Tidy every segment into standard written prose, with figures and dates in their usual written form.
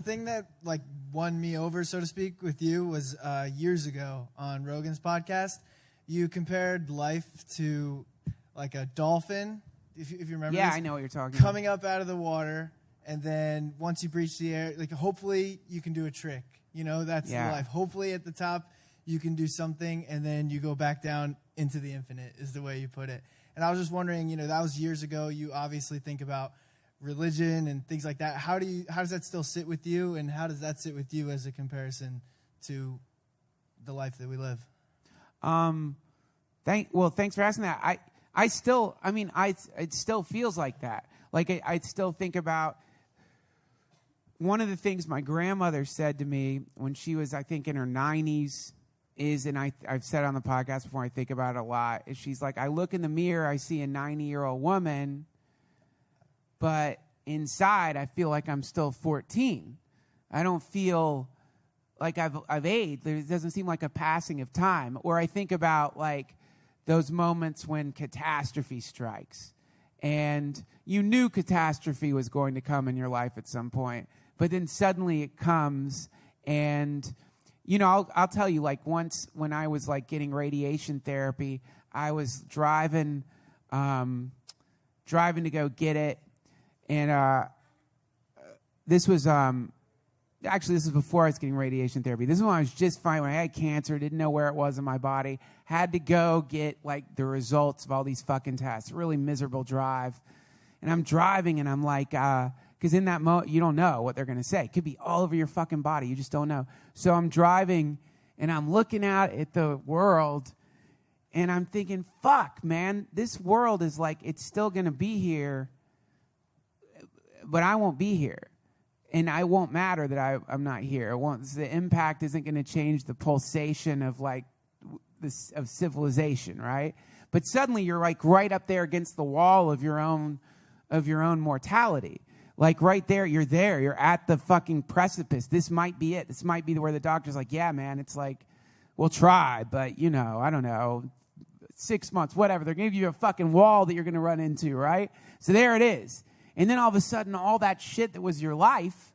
The thing that like won me over, so to speak, with you was years ago on Rogan's podcast. You compared life to like a dolphin, if you remember. Yeah, this, I know what you're talking coming about. up out of the water, and then once you breach the air, like hopefully you can do a trick. You know, that's the life. Hopefully at the top you can do something, and then you go back down into the infinite is the way you put it. And I was just wondering, you know, that was years ago. You obviously think about religion and things like that. How does that still sit with you, and how does that sit with you as a comparison to the life that we live? Thanks for asking that. It still feels like that. Like I still think about one of the things my grandmother said to me when she was, I think, in her 90s is, and I've said on the podcast before, I think about it a lot, is she's like, I look in the mirror, I see a 90-year-old woman, but inside, I feel like I'm still 14. I don't feel like I've aged. There doesn't seem like a passing of time. Or I think about like those moments when catastrophe strikes, and you knew catastrophe was going to come in your life at some point, but then suddenly it comes, and you know, I'll tell you, like once when I was like getting radiation therapy, I was driving to go get it. And this was before I was getting radiation therapy. This is when I was just fine, when I had cancer, didn't know where it was in my body, had to go get like the results of all these fucking tests. Really miserable drive. And I'm driving and I'm like, because in that moment, you don't know what they're going to say. It could be all over your fucking body. You just don't know. So I'm driving and I'm looking out at the world and I'm thinking, fuck, man, this world is like, it's still going to be here, but I won't be here. And I won't matter that I'm not here. The impact isn't going to change the pulsation of like this of civilization, right? But suddenly you're like right up there against the wall of your own mortality. Like right there, you're at the fucking precipice. This might be it. This might be where the doctor's like, yeah, man, it's like, we'll try, but you know, I don't know, 6 months, whatever. They're going to give you a fucking wall that you're going to run into, right? So there it is. And then all of a sudden, all that shit that was your life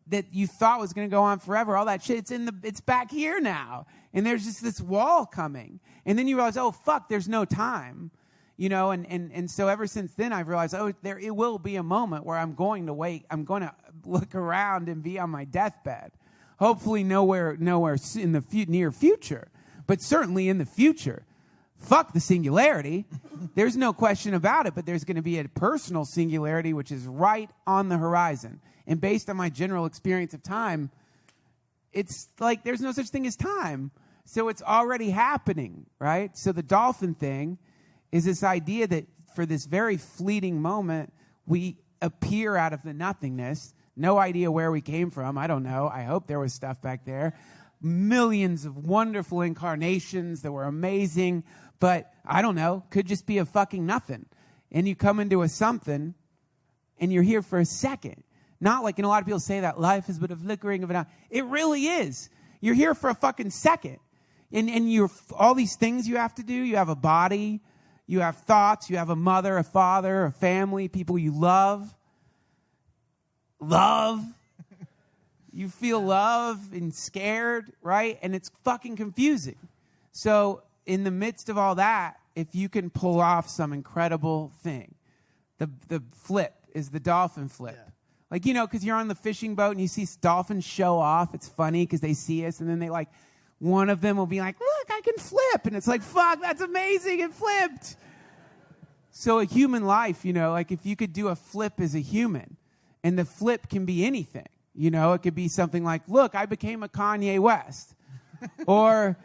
that you thought was going to go on forever, all that shit, it's back here now. And there's just this wall coming. And then you realize, oh, fuck, there's no time. You know, and so ever since then, I've realized, it will be a moment where I'm going to wait. I'm going to look around and be on my deathbed. Hopefully nowhere in the near future, but certainly in the future. Fuck the singularity. There's no question about it, but there's going to be a personal singularity which is right on the horizon. And based on my general experience of time, it's like there's no such thing as time. So it's already happening, right? So the dolphin thing is this idea that for this very fleeting moment, we appear out of the nothingness. No idea where we came from. I don't know. I hope there was stuff back there. Millions of wonderful incarnations that were amazing. But I don't know, could just be a fucking nothing. And you come into a something, and you're here for a second. Not like, and a lot of people say that life is but a flickering of an eye. It really is. You're here for a fucking second. And you're all these things you have to do. You have a body, you have thoughts, you have a mother, a father, a family, people you love. You feel love and scared, right? And it's fucking confusing. So in the midst of all that, if you can pull off some incredible thing, the flip is the dolphin flip. Yeah. Like, you know, because you're on the fishing boat and you see dolphins show off. It's funny because they see us and then they like, one of them will be like, look, I can flip. And it's like, fuck, that's amazing. It flipped. So a human life, you know, like if you could do a flip as a human, and the flip can be anything. You know, it could be something like, look, I became a Kanye West. Or,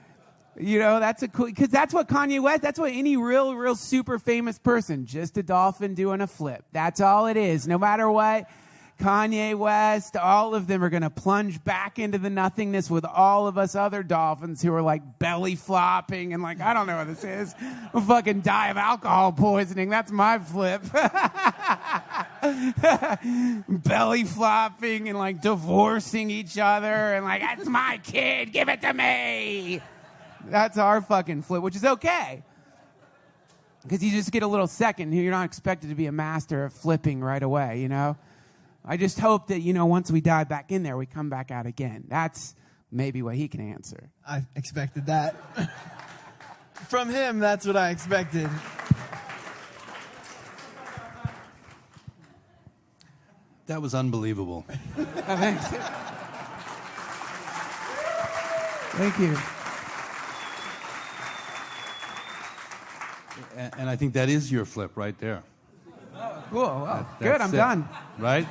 you know, that's a cool, because that's what Kanye West, that's what any real super famous person, just a dolphin doing a flip. That's all it is. No matter what, Kanye West, all of them are going to plunge back into the nothingness with all of us other dolphins who are like belly flopping and like, I don't know what this is. We'll fucking die of alcohol poisoning. That's my flip. Belly flopping and like divorcing each other and like, that's my kid. Give it to me. That's our fucking flip, which is okay. Because you just get a little second. You're not expected to be a master of flipping right away, you know? I just hope that, once we dive back in there, we come back out again. That's maybe what he can answer. I expected that. From him, that's what I expected. That was unbelievable. Thanks. Thank you. And I think that is your flip right there. Cool. Well, good. I'm it. done. Right?